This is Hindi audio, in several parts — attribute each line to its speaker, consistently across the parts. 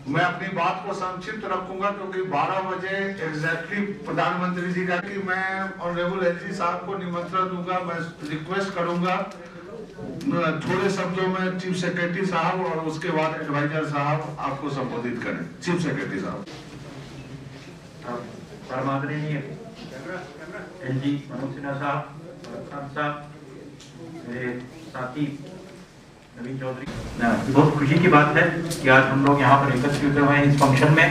Speaker 1: मैं अपनी बात को संक्षिप्त रखूंगा क्योंकि 12 बजे एग्जैक्टली प्रधानमंत्री जी का कि मैं ऑनरेबल एलजी साहब को निमंत्रण दूंगा। मैं रिक्वेस्ट करूंगा थोड़े शब्दों में चीफ सेक्रेटरी साहब और उसके बाद एडवाइजर साहब आपको संबोधित करें। चीफ सेक्रेटरी साहब।
Speaker 2: परमादरणीय एलजी मनोज सिन्हा साहब, मेरे साथी नवीन चौधरी, बहुत खुशी की बात है कि आज हम लोग यहाँ पर एकत्रित हुए हैं इस फंक्शन में।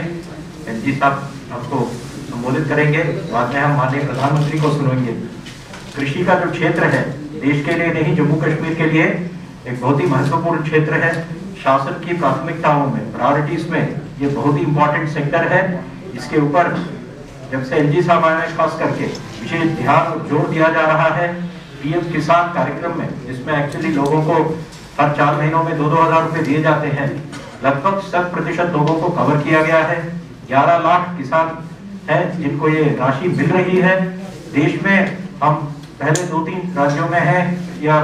Speaker 2: एलजी साहब आपको संबोधित करेंगे, बाद में हम माननीय प्रधानमंत्री को सुनेंगे। कृषि का जो क्षेत्र है देश के लिए नहीं, जम्मू कश्मीर के लिए एक बहुत ही महत्वपूर्ण क्षेत्र है। शासन की प्राथमिकताओं में, प्रायोरिटीज में ये बहुत ही इंपॉर्टेंट सेक्टर है। इसके ऊपर जब से एलजी साहब आए हैं खास करके विशेष ध्यान और जोर दिया जा रहा है। पीएम किसान कार्यक्रम में, जिसमें एक्चुअली लोगों को हर 4 महीनों में 2-2 हज़ार रुपए दिए जाते हैं, लगभग 100% लोगों को कवर किया गया है। 11 लाख किसान हैं जिनको ये राशि मिल रही है। देश में हम पहले 2-3 राज्यों में हैं या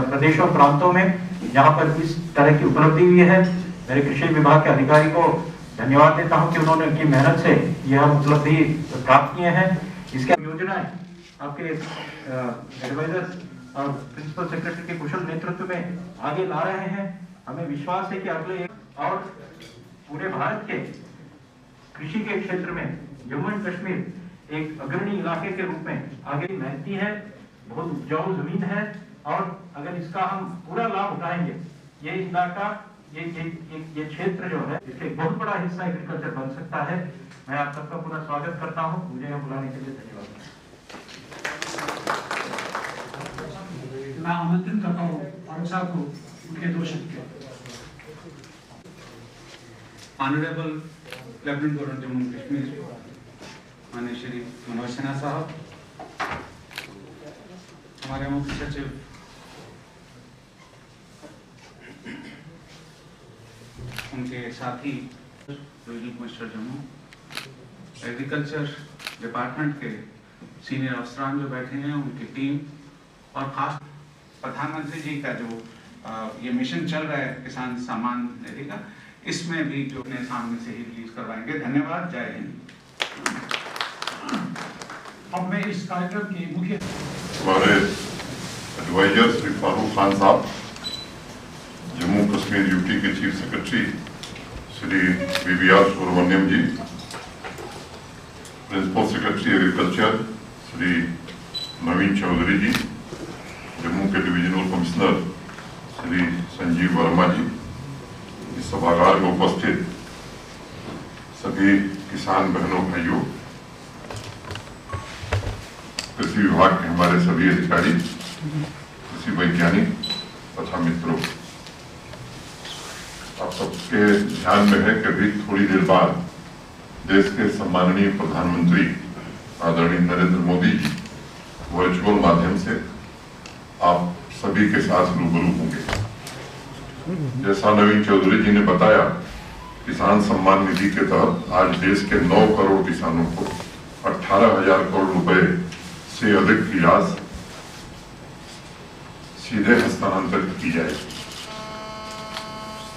Speaker 2: प्रदेशों प्रांतों में जहां पर इस तरह की उपलब्धि हुई है। मेरे कृषि विभाग के अधिकारी को धन्यवाद देता हूं कि उन्होंने उनकी मेहनत से यह उपलब्धि प्राप्त किए हैं। इसके योजनाएं आपके एडवाइजर और प्रिंसिपल सेक्रेटरी के कुशल नेतृत्व में आगे ला रहे हैं। हमें विश्वास है कि अगले और पूरे भारत के कृषि के क्षेत्र में जम्मू एंड कश्मीर एक अग्रणी इलाके के रूप में आगे मेहनती है, बहुत उपजाऊ जमीन है और अगर इसका हम पूरा लाभ उठाएंगे, ये इलाका ये क्षेत्र जो है इसके बहुत बड़ा हिस्सा एग्रीकल्चर बन सकता है। मैं आप सबका पुनः स्वागत करता हूँ। मुझे यहाँ बुलाने के लिए धन्यवाद।
Speaker 3: मैं आमंत्रण करता हूँ फारूक साहब को उनके 2 शब्द।
Speaker 4: Honourable lieutenant governor Jammu Kashmir माननीय श्री मनोज सिन्हा साहब, हमारे मुख्य सचिव उनके साथी मिनिस्टर जम्मू, एग्रीकल्चर डिपार्टमेंट के सीनियर अफसरान जो बैठे हैं, उनकी टीम और खास प्रधानमंत्री जी का जो ये मिशन चल रहा है किसान सम्मान निधि का, इसमें भी जो अपने सामने से ही रिलीज करवाएंगे। धन्यवाद। जय हिंद।
Speaker 3: अब मैं इस कार्यक्रम के मुख्य
Speaker 5: हमारे एडवाइजर श्री फारूक खान साहब, जम्मू कश्मीर यूटी के chief secretary Shri BVR Subrahmanyam ji, principal secretary agriculture Shri Naveen Choudhary ji, Jammu के डिविजनल कमिश्नर श्री संजीव वर्मा जी, इस सभागार में उपस्थित सभी किसान बहनों भाइयों, कृषि विभाग के हमारे सभी अधिकारी, कृषि वैज्ञानिक तथा मित्रों, आप सबके ध्यान में है कि अभी थोड़ी देर बाद देश के सम्माननीय प्रधानमंत्री आदरणीय नरेंद्र मोदी जी वर्चुअल माध्यम से आप सभी के साथ रूबरू होंगे। जैसा नवीन चौधरी जी ने बताया, किसान सम्मान निधि के तहत आज देश के 9 करोड़ किसानों को 18,000 करोड़ रुपए से अधिक की राशि सीधे हस्तांतरित की जाएगी।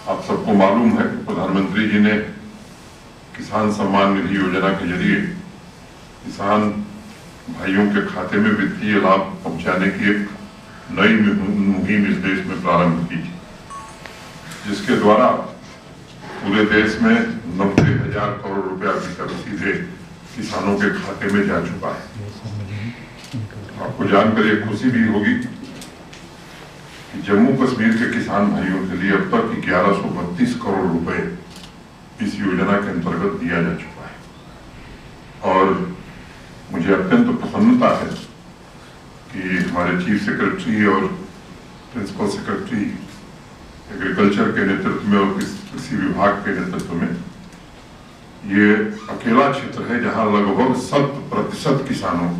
Speaker 5: आप सबको मालूम है कि प्रधानमंत्री जी ने किसान सम्मान निधि योजना के जरिए किसान भाइयों के खाते में वित्तीय लाभ पहुंचाने की एक नई मुहिम इस देश में प्रारंभ की थी, जिसके द्वारा पूरे देश में 90,000 करोड़ रुपया अभी तक सीधे किसानों के खाते में जा चुका है। आपको जानकर ये खुशी भी होगी कि जम्मू कश्मीर के किसान भाइयों के लिए अब तक 1132 करोड़ रुपए इस योजना के अंतर्गत दिया जा चुका है। और मुझे अत्यंत प्रसन्नता है कि हमारे चीफ सेक्रेटरी और प्रिंसिपल सेक्रेटरी एग्रीकल्चर के नेतृत्व में और कृषि विभाग के नेतृत्व में ये अकेला क्षेत्र है जहां लगभग 100% किसानों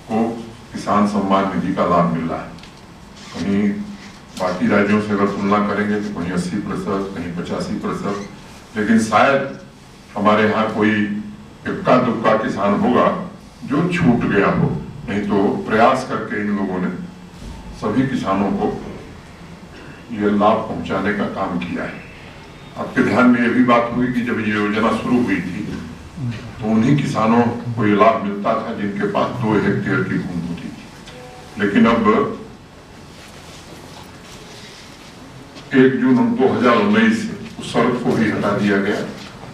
Speaker 5: को किसान सम्मान निधि का लाभ मिल रहा है। कहीं बाकी राज्यों से अगर तुलना करेंगे तो कहीं 80%, कहीं 85%, लेकिन शायद हमारे यहाँ कोई इक्का दुक्का किसान होगा जो छूट गया हो, नहीं तो प्रयास करके इन लोगों ने सभी किसानों को ये लाभ पहुंचाने का काम किया है। आपके ध्यान में ये भी बात हुई कि जब ये योजना शुरू हुई थी तो उन्हीं किसानों को ये लाभ मिलता था जिनके पास 2 हेक्टेयर की भूमि होती थी। लेकिन अब 1 जून 2019 से उस शर्त को भी हटा दिया गया।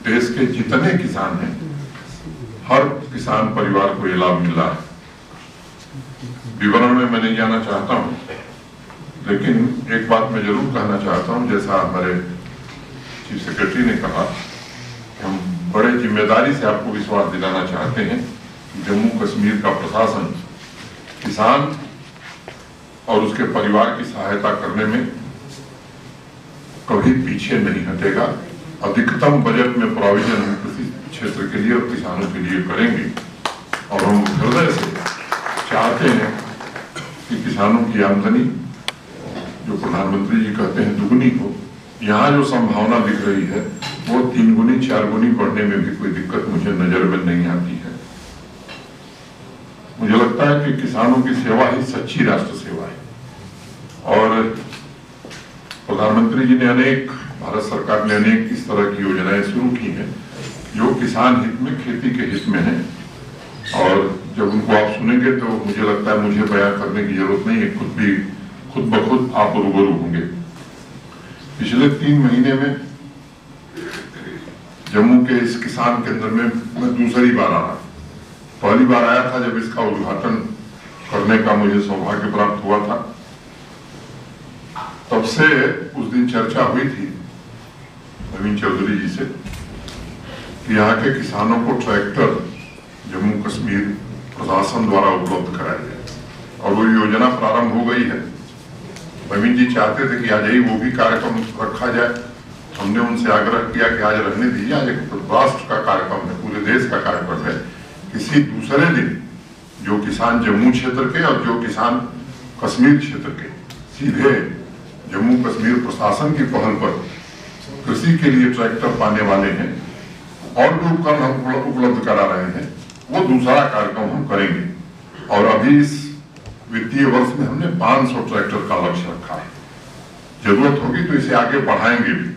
Speaker 5: देश के जितने किसान हैं, हर किसान परिवार को ये लाभ मिल रहा है। विवरण में मैं नहीं जाना चाहता हूं, लेकिन एक बात मैं जरूर कहना चाहता हूं, जैसा हमारे चीफ सेक्रेटरी ने कहा, हम बड़े जिम्मेदारी से आपको विश्वास दिलाना चाहते हैं कि जम्मू कश्मीर का प्रशासन किसान और उसके परिवार की सहायता करने में कभी पीछे नहीं हटेगा। अधिकतम बजट में प्रोविजन हम कृषि क्षेत्र के लिए और किसानों के लिए करेंगे और हम हृदय से चाहते हैं कि किसानों की आमदनी जो प्रधानमंत्री जी कहते हैं दुगनी हो। यहाँ जो संभावना दिख रही है वो 3 गुनी 4 गुनी बढ़ने में भी कोई दिक्कत मुझे नजर में नहीं आती है। मुझे लगता है कि किसानों की सेवा ही सच्ची राष्ट्र सेवा है और प्रधानमंत्री जी ने भारत सरकार ने अनेक इस तरह की योजनाएं शुरू की हैं जो किसान हित में, खेती के हित में है। और जब उनको आप सुनेंगे तो मुझे लगता है मुझे बयान करने की जरूरत नहीं है, खुद ब खुद आप रूबरू होंगे। पिछले 3 महीने में जम्मू के इस किसान केंद्र में मैं दूसरी बार आ रहा। पहली बार आया था जब इसका उद्घाटन करने का मुझे सौभाग्य प्राप्त हुआ था। तब से उस दिन चर्चा हुई थी नवीन चौधरी जी से कि यहाँ के किसानों को ट्रैक्टर जम्मू कश्मीर प्रशासन द्वारा उपलब्ध कराया जाए और वो योजना प्रारंभ हो गई है। नवीन जी चाहते थे कि आज ही वो भी कार्यक्रम रखा जाए। हमने उनसे आग्रह किया कि आज रहने दीजिए, आज एक राष्ट्र का कार्यक्रम है, पूरे देश का कार्यक्रम है। किसी दूसरे दिन जो किसान जम्मू क्षेत्र के और जो किसान कश्मीर क्षेत्र के सीधे जम्मू कश्मीर प्रशासन की पहल पर कृषि के लिए ट्रैक्टर पाने वाले हैं और जो उपकरण हम उपलब्ध करा रहे हैं, वो दूसरा कार्यक्रम हम करेंगे। और अभी इस वित्तीय वर्ष में हमने 500 ट्रैक्टर का लक्ष्य रखा है। जरूरत होगी तो इसे आगे बढ़ाएंगे भी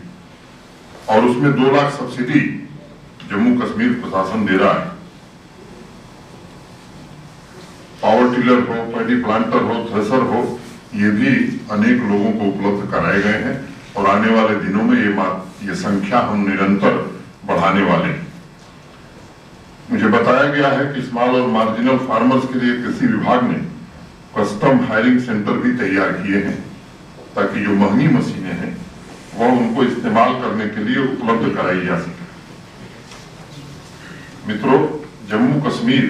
Speaker 5: और उसमें 2 लाख सब्सिडी जम्मू कश्मीर प्रशासन दे रहा है। पावर टिलर हो, पैडी प्लांटर हो, थ्रेसर हो, ये भी अनेक लोगों को उपलब्ध कराए गए हैं और आने वाले दिनों में ये संख्या हम निरंतर बढ़ाने वाले हैं। मुझे बताया गया है कि स्मॉल और मार्जिनल फार्मर्स के लिए कृषि विभाग ने कस्टम हायरिंग सेंटर भी तैयार किए हैं ताकि जो महंगी मशीनें हैं वह उनको इस्तेमाल करने के लिए उपलब्ध कराई जा सके। मित्रों, जम्मू कश्मीर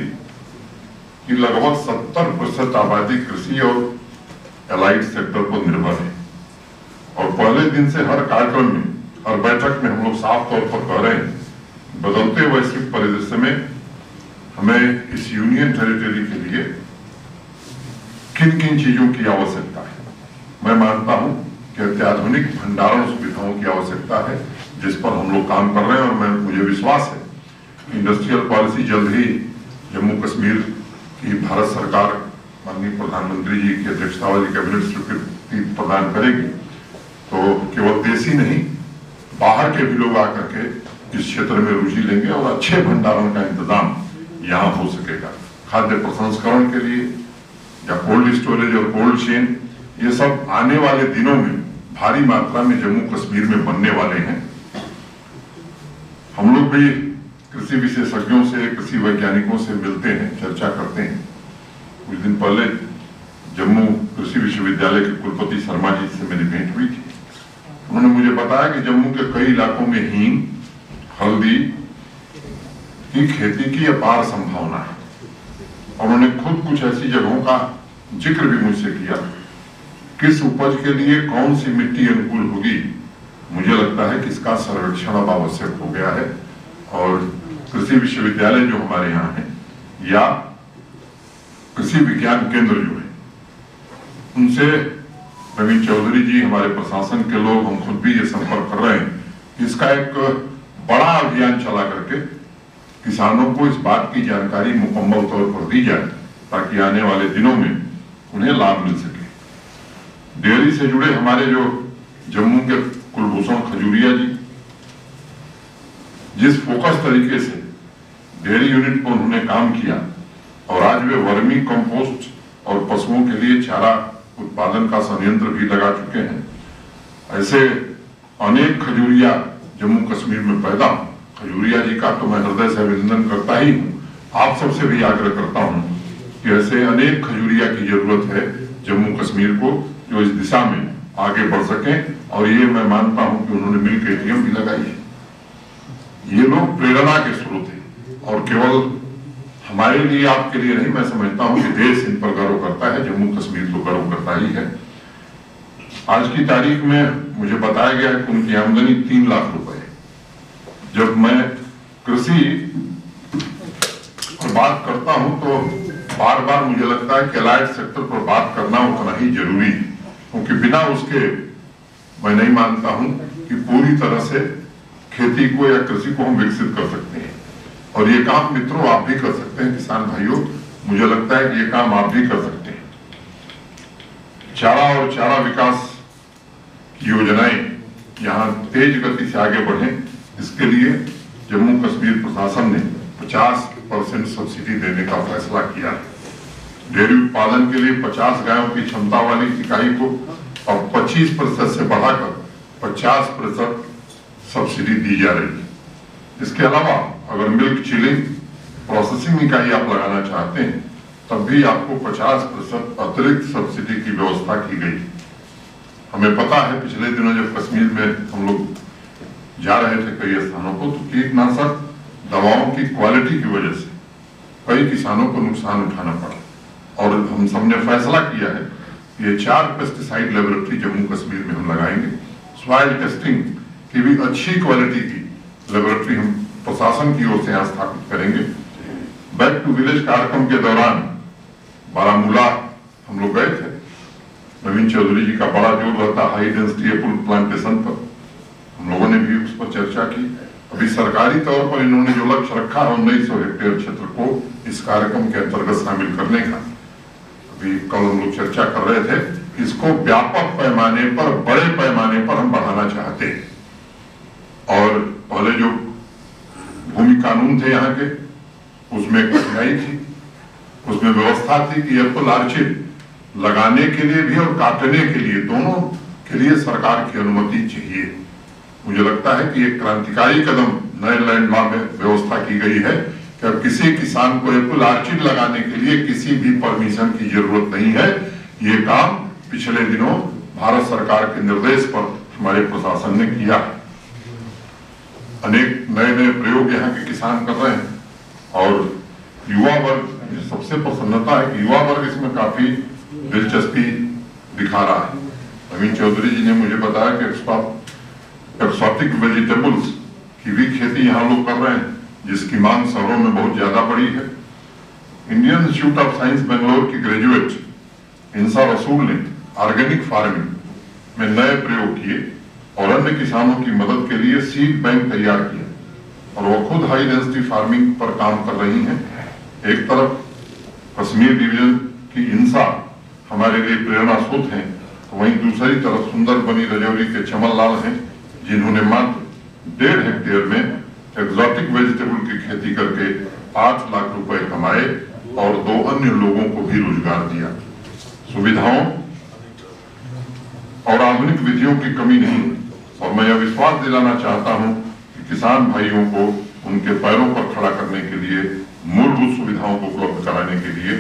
Speaker 5: की लगभग 70% आबादी कृषि और एलाइड सेक्टर पर निर्भर है और पहले दिन से हर कार्यक्रम में, हर बैठक में हम लोग साफ तौर पर कह रहे हैं, बदलते वैश्विक परिदृश्य में हमें इस यूनियन टेरिटरी के लिए किन किन चीजों की आवश्यकता है। मैं मानता हूं कि अत्याधुनिक भंडारण सुविधाओं की आवश्यकता है जिस पर हम लोग काम कर रहे हैं और मुझे विश्वास है कि इंडस्ट्रियल पॉलिसी जल्द ही जम्मू कश्मीर की भारत सरकार माननीय प्रधानमंत्री जी की अध्यक्षता वाली कैबिनेट स्वीकृति प्रदान करेगी। तो केवल देशी नहीं, बाहर के भी लोग आकर के इस क्षेत्र में रुचि लेंगे और अच्छे भंडारण का इंतजाम यहाँ हो सकेगा। खाद्य प्रसंस्करण के लिए या कोल्ड स्टोरेज और कोल्ड चेन, ये सब आने वाले दिनों में भारी मात्रा में जम्मू कश्मीर में बनने वाले हैं। हम लोग भी कृषि विशेषज्ञों से, कृषि वैज्ञानिकों से मिलते हैं, चर्चा करते हैं। कुछ दिन पहले जम्मू कृषि विश्वविद्यालय के कुलपति शर्मा जी से मेरी भेंट हुई थी। उन्होंने मुझे बताया कि जम्मू के कई इलाकों में हींग, हल्दी की खेती की अपार संभावना है और उन्होंने खुद कुछ ऐसी जगहों का जिक्र भी मुझसे किया। किस उपज के लिए कौन सी मिट्टी अनुकूल होगी, मुझे लगता है कि इसका सर्वेक्षण अब आवश्यक हो गया है और कृषि विश्वविद्यालय जो हमारे यहाँ है या कृषि विज्ञान केंद्र जो है, उनसे नवीन चौधरी जी, हमारे प्रशासन के लोग, हम खुद भी ये संपर्क कर रहे हैं। इसका एक बड़ा अभियान चला करके किसानों को इस बात की जानकारी मुकम्मल तौर पर दी जाए ताकि आने वाले दिनों में उन्हें लाभ मिल सके। डेयरी से जुड़े हमारे जो जम्मू के कुलभूषण खजूरिया जी, जिस फोकस तरीके से डेयरी यूनिट पर उन्होंने काम किया और आज वे वर्मी कंपोस्ट और पशुओं के लिए चारा उत्पादन का संयंत्र भी लगा चुके हैं, ऐसे अनेक खजूरिया जम्मू कश्मीर में पैदा हो। खजूरिया जी का तो मैं हृदय से अभिनंदन करता ही हूँ। आप सबसे भी आग्रह करता हूँ कि ऐसे अनेक खजूरिया की जरूरत है जम्मू कश्मीर को, जो इस दिशा में आगे बढ़ सके। और ये मैं मानता हूँ कि उन्होंने मिल्क एटीएम भी लगाई है। ये लोग प्रेरणा के स्रोत हैं और केवल हमारे लिए, आपके लिए नहीं, मैं समझता हूँ कि देश इन पर गर्व करता है, जम्मू कश्मीर तो गर्व करता ही है। आज की तारीख में मुझे बताया गया है कि उनकी आमदनी 3 लाख रुपए है। जब मैं कृषि पर बात करता हूं तो बार बार मुझे लगता है कि अलाइड सेक्टर पर बात करना उतना ही जरूरी है, क्योंकि बिना उसके मैं नहीं मानता हूं कि पूरी तरह से खेती को या कृषि को हम विकसित कर सकते हैं। और ये काम मित्रों आप भी कर सकते हैं, किसान भाइयों, मुझे लगता है कि ये काम आप भी कर सकते हैं। चारा और चारा विकास की योजनाएं यहाँ तेज गति से आगे बढ़े, इसके लिए जम्मू कश्मीर प्रशासन ने 50% सब्सिडी देने का फैसला किया है। डेयरी उत्पादन के लिए 50 गायों की क्षमता वाली इकाई को अब 25% से बढ़ाकर 50% सब्सिडी दी जा रही है। इसके अलावा अगर मिल्क चिलिंग प्रोसेसिंग इकाई आप लगाना चाहते हैं तब भी आपको 50% अतिरिक्त सब्सिडी की व्यवस्था की गई। हमें पता है पिछले दिनों जब कश्मीर में हम लोग जा रहे थे कई स्थानों को, तो कीटनाशक दवाओं की क्वालिटी की वजह से कई किसानों को नुकसान उठाना पड़ा और हम सबने फैसला किया है कि ये 4 पेस्टिसाइड लेबोरेटरी जम्मू कश्मीर में हम लगाएंगे। सॉइल टेस्टिंग की भी अच्छी क्वालिटी की लेबोरेटरी हम प्रशासन की ओर से यहाँ स्थापित करेंगे। बैक टू विलेज कार्यक्रम के दौरान बारामूला हम लोग गए थे। नवीन चौधरी जी का बड़ा जोर रहता हाई डेंसिटी एप्पल प्लांटेशन पर, हम लोगों ने भी उस पर चर्चा की। अभी सरकारी तौर पर इन्होंने जो लक्ष्य रखा है 1900 हेक्टेयर क्षेत्र को इस कार्यक्रम के अंतर्गत शामिल करने का, अभी कल हम लोग चर्चा कर रहे थे, इसको व्यापक पैमाने पर, बड़े पैमाने पर हम बढ़ाना चाहते हैं। और पहले जो भूमि कानून थे यहाँ के, उसमें कठिनाई थी, उसमें व्यवस्था थी कि एप्पल ऑर्चिड लगाने के लिए भी और काटने के लिए, दोनों के लिए सरकार की अनुमति चाहिए। मुझे लगता है कि एक क्रांतिकारी कदम नए लैंड लॉ में व्यवस्था की गई है कि अब किसी किसान को एप्पल ऑर्चिड लगाने के लिए किसी भी परमिशन की जरूरत नहीं है। ये काम पिछले दिनों भारत सरकार के निर्देश पर हमारे प्रशासन ने किया। अनेक नए नए प्रयोग यहाँ के किसान कर रहे हैं और युवा वर्ग, सबसे प्रसन्नता है कि युवा वर्ग इसमें काफी दिलचस्पी दिखा रहा है। नवीन चौधरी जी ने मुझे बताया कि एक्सोटिक वेजिटेबल्स की भी खेती यहाँ लोग कर रहे हैं, जिसकी मांग शहरों में बहुत ज्यादा बढ़ी है। Indian institute of science Bangalore की ग्रेजुएट इंसा रसूल ने ऑर्गेनिक फार्मिंग में नए प्रयोग किए और अन्य किसानों की मदद के लिए सीड बैंक तैयार किया और वो खुद हाई डेंसिटी फार्मिंग पर काम कर रही हैं। एक तरफ कश्मीर डिवीजन की इंसा हमारे लिए प्रेरणा स्रोत हैं, तो वहीं दूसरी तरफ सुंदर बनी रजौरी के चमन लाल हैं, जिन्होंने मात्र 1.5 हेक्टेयर में एक्सोटिक वेजिटेबल की खेती करके 8 लाख रुपए कमाए और 2 अन्य लोगों को भी रोजगार दिया। सुविधाओं और आधुनिक विधियों की कमी नहीं, और मैं यह विश्वास दिलाना चाहता हूं कि किसान भाइयों को उनके पैरों पर खड़ा करने के लिए, मूलभूत सुविधाओं को उपलब्ध कराने के लिए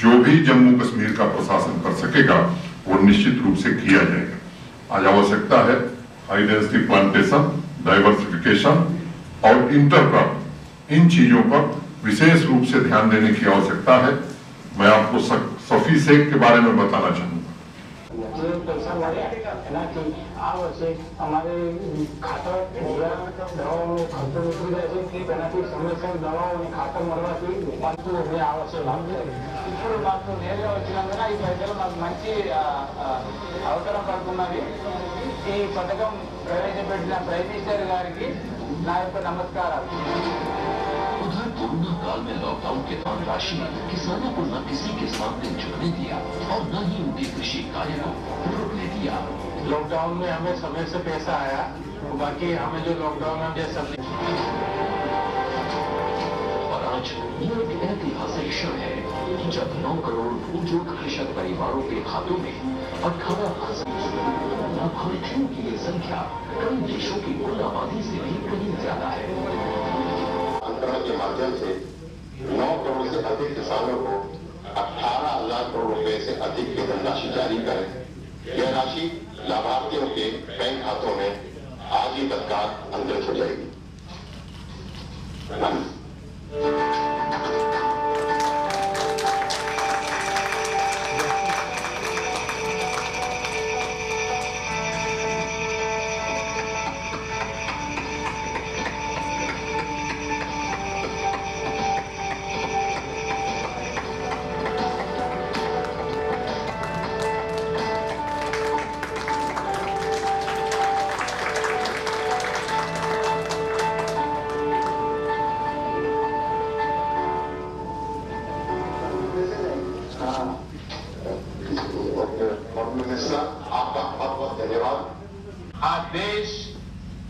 Speaker 5: जो भी जम्मू कश्मीर का प्रशासन कर सकेगा वो निश्चित रूप से किया जाएगा। आज आवश्यकता है हाई डेंसिटी प्लांटेशन, डाइवर्सिफिकेशन और इंटरक्रॉप, इन चीजों पर विशेष रूप से ध्यान देने की आवश्यकता है। मैं आपको सफी शेख के बारे में बताना चाहूंगा।
Speaker 6: આ વર્ષે અમારે ખાતર દવાઓનો ખર્ચો નીકળી જાય છે કે તેનાથી સમયસર દવાઓ અને ખાતર મળવાથી ઉત્પાદકો અમને આ વર્ષે લાભ છે. ఇప్పుడు మాకు నేరుగా వచ్చినందున ఈ ప్రజలు మాకు మంచి అవసరం పడుతున్నది. ఈ పథకం ప్రవేశపెట్టిన ప్రైమ్ మినిస్టర్ గారికి నా యొక్క నమస్కారాలు.
Speaker 7: उधर कोरोना काल में लॉकडाउन के दौरान राशि किसानों को न किसी के सामने झुकने दिया और न ही उनके कृषि कार्य को रोकने दिया।
Speaker 6: लॉकडाउन में हमें समय से पैसा आया बाकी हमें जो लॉकडाउन में जैसा
Speaker 7: और आज ये एक ऐतिहासिक क्षण है जब 9 करोड़ भूजोग कृषक परिवारों के खातों में 18,000 लाभार्थियों की ये संख्या कई देशों की कुल आबादी से भी कहीं ज्यादा है।
Speaker 8: अंतरण के माध्यम से 9 करोड़ से अधिक किसानों को 18,000 करोड़ रुपए से अधिक की धनराशि जारी करें। यह राशि लाभार्थियों के बैंक खातों में आज ही तत्काल अंतरित हो जाएगी। आपका बहुत बहुत धन्यवाद।
Speaker 6: आज देश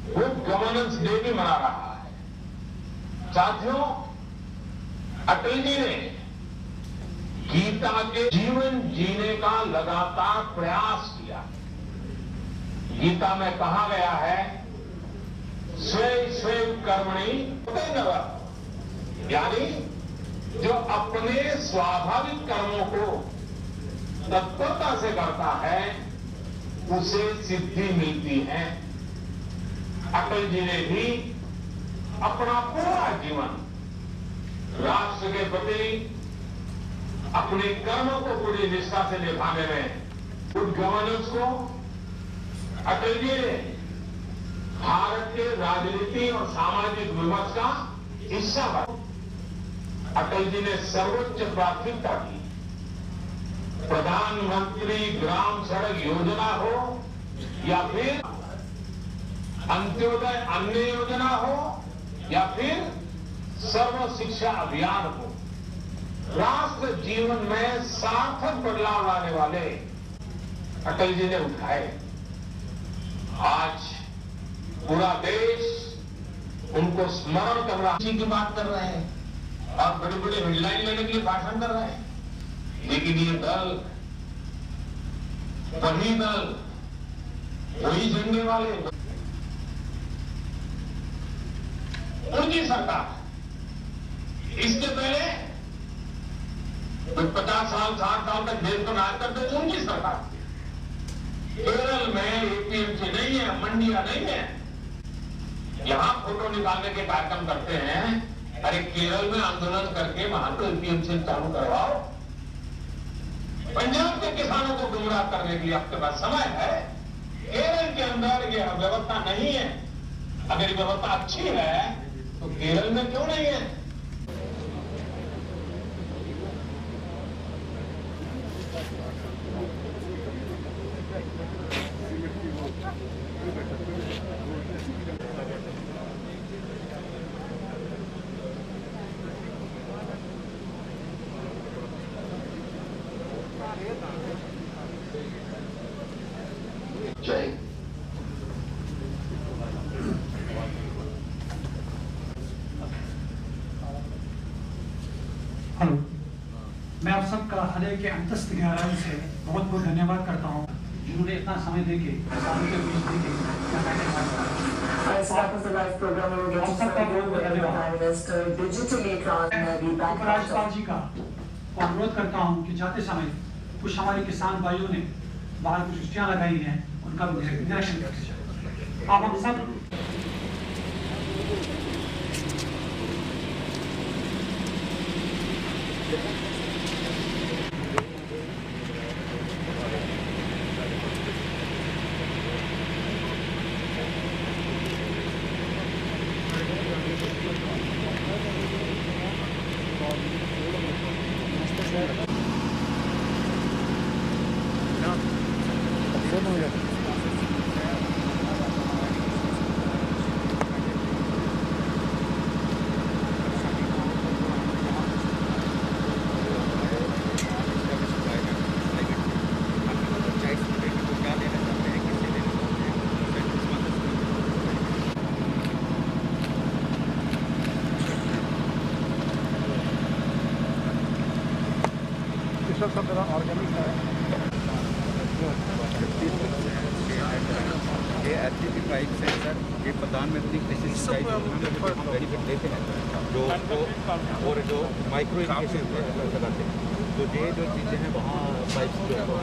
Speaker 6: गुड गवर्नेंस डे भी मना रहा है। साथियों, अटल जी ने गीता के जीवन जीने का लगातार प्रयास किया। गीता में कहा गया है स्वे स्वे कर्मणि नव, यानी जो अपने स्वाभाविक कर्मों को तत्परता से करता है उसे सिद्धि मिलती है। अटल जी ने भी अपना पूरा जीवन राष्ट्र के प्रति अपने कर्मों को पूरी निष्ठा से निभाने में गुड गवर्नेंस को अटल जी ने भारत के राजनीति और सामाजिक विमर्श का हिस्सा बना। अटल जी ने सर्वोच्च प्राथमिकता दी। प्रधानमंत्री ग्राम सड़क योजना हो या फिर अंत्योदय अन्न योजना हो या फिर सर्व शिक्षा अभियान हो, राष्ट्र जीवन में सार्थक बदलाव लाने वाले अटल जी ने उठाए। आज पूरा देश उनको स्मरण कर रहा है, की बात कर रहे हैं और बड़े बड़े हेडलाइन लेने के लिए भाषण कर रहे हैं, लेकिन ये दल, वही दल, वही झंडे वाले, उनकी सरकार। इसके पहले तो 50 साल 60 साल तक देश को राज करते उनकी सरकार। केरल में एपीएमसी नहीं है, मंडियां नहीं है, यहां फोटो निकालने के कार्यक्रम करते हैं। अरे केरल में आंदोलन करके वहां तो एपीएमसी चालू करवाओ। पंजाब के किसानों को गुमराह करने के लिए आपके पास समय है। केरल के अंदर यह व्यवस्था नहीं है। अगर व्यवस्था अच्छी है तो केरल में क्यों नहीं है?
Speaker 8: जय
Speaker 3: हेलो, मैं आप सबका हृदय के अंतस्थ गहराई से बहुत बहुत धन्यवाद करता हूँ जिन्होंने इतना समय देके किसानों के बीच देके क्या कहने वाला।
Speaker 9: As part of the live program, we will get to celebrate with the Prime Minister digitally transmitted
Speaker 3: उपराज्यपाल जी का अनुरोध करता हूँ कि जाते समय कुछ हमारे किसान भाइयों ने बाहर कुछ दृष्टियाँ लगाई हैं, उनका निरीक्षण करते जाए। आप हम सब
Speaker 10: सब मेरा ऑर्गेनिक है।
Speaker 11: ये एचटीपी पाइप्स हैं सर, ये प्रधानमंत्री कृषि सिंचाई योजना में हम बेनिफिट देते हैं जो और जो माइक्रो इरिगेशन लगाते हैं, तो ये जो चीज़ें हैं वहाँ पाइप्स जो है वो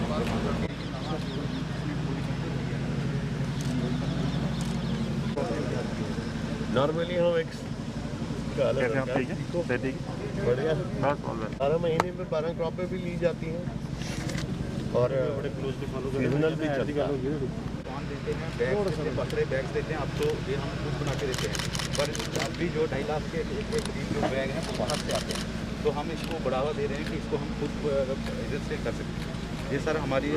Speaker 10: नॉर्मली हम एक बढ़िया 12 महीने में 12 क्रॉपें भी ली जाती हैं और सीजनल भी चलती है।
Speaker 11: देते हैं बैग देते हैं, बकरे बैग्स देते हैं, अब तो ये हम खुद बना के देते हैं, पर अभी जो 2.5 लाख के करीब जो बैग हैं वो बाहर से आते हैं, तो हम इसको बढ़ावा दे रहे हैं कि इसको हम खुद इधर से कर सकते हैं। ये सर हमारी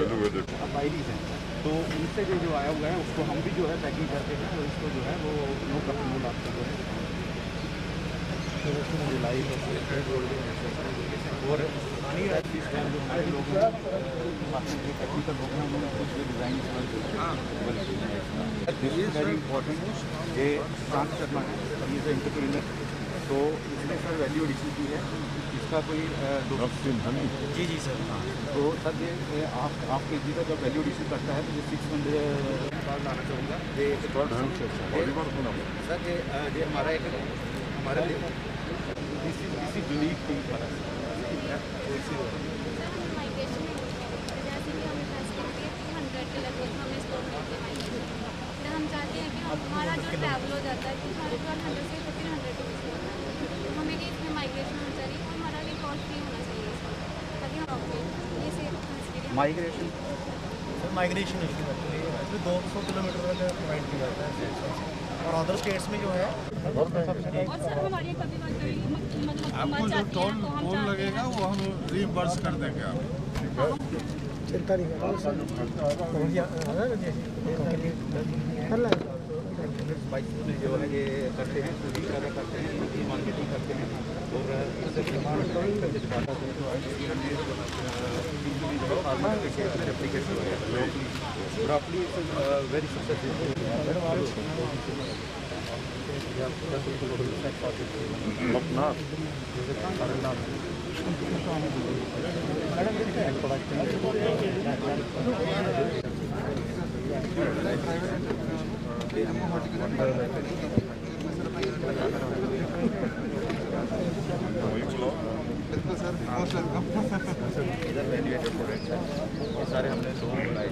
Speaker 11: पायरीज हैं, तो उनसे जो आया हुआ है उसको हम भी जो है पैकिंग करते हैं और इसको जो है वो नो कप नो लाख का जो है और जो हमारे लोग हैं टेक्निकल लोग हैं उन्होंने कुछ design this is very important, ये काम करना है, ये जो एंटरप्रेन्योर, तो इसने सर वैल्यू एडिशन की है, इसका कोई जी सर। हाँ, तो सर ये आप केजी का जब वैल्यू एडिशन करता है तो ये 600 बार लाना चाहूँगा ये सर ये हमारा एक हमारा किसी यूनिक थिंग पर
Speaker 12: हम चाहते हैं कि हमारा जो ट्रैवल हो जाता है कि हमारे 1200 से 1500 हमें कि इसमें माइग्रेशन होना चाहिए और हमारा भी कॉस्ट फ्री होना चाहिए ताकि हम ये से
Speaker 11: माइग्रेशन
Speaker 10: माइग्रेशन इशू है, 200 किलोमीटर तक प्रोवाइड किया जाता है और अदर स्टेट्स में जो है
Speaker 12: और सर हमारी कभी
Speaker 1: आपको जो टोल लगेगा वो हम रीइंबर्स कर देंगे आप।
Speaker 10: चिंता नहीं
Speaker 11: जो है ये करते हैं, करते हैं, इनकी मार्केटिंग करते हैं और ब्रोकली वेरी सक्सेसफुल। इधर वैल्यूएटेड प्रोडक्ट्स हैं, ये सारे हमने 2 बनाए।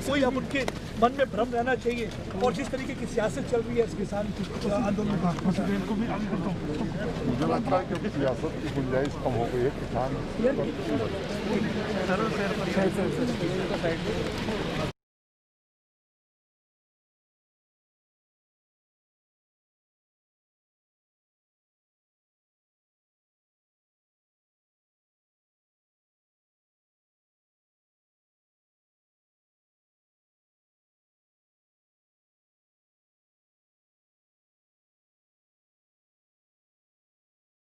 Speaker 10: कोई अब उनके मन में भ्रम रहना चाहिए और जिस तरीके की सियासत चल रही है इस किसान आंदोलन को भी आगे करता हूँ।
Speaker 5: मुझे लगता है क्योंकि सियासत की गुंजाइश कम हो गई है, किसान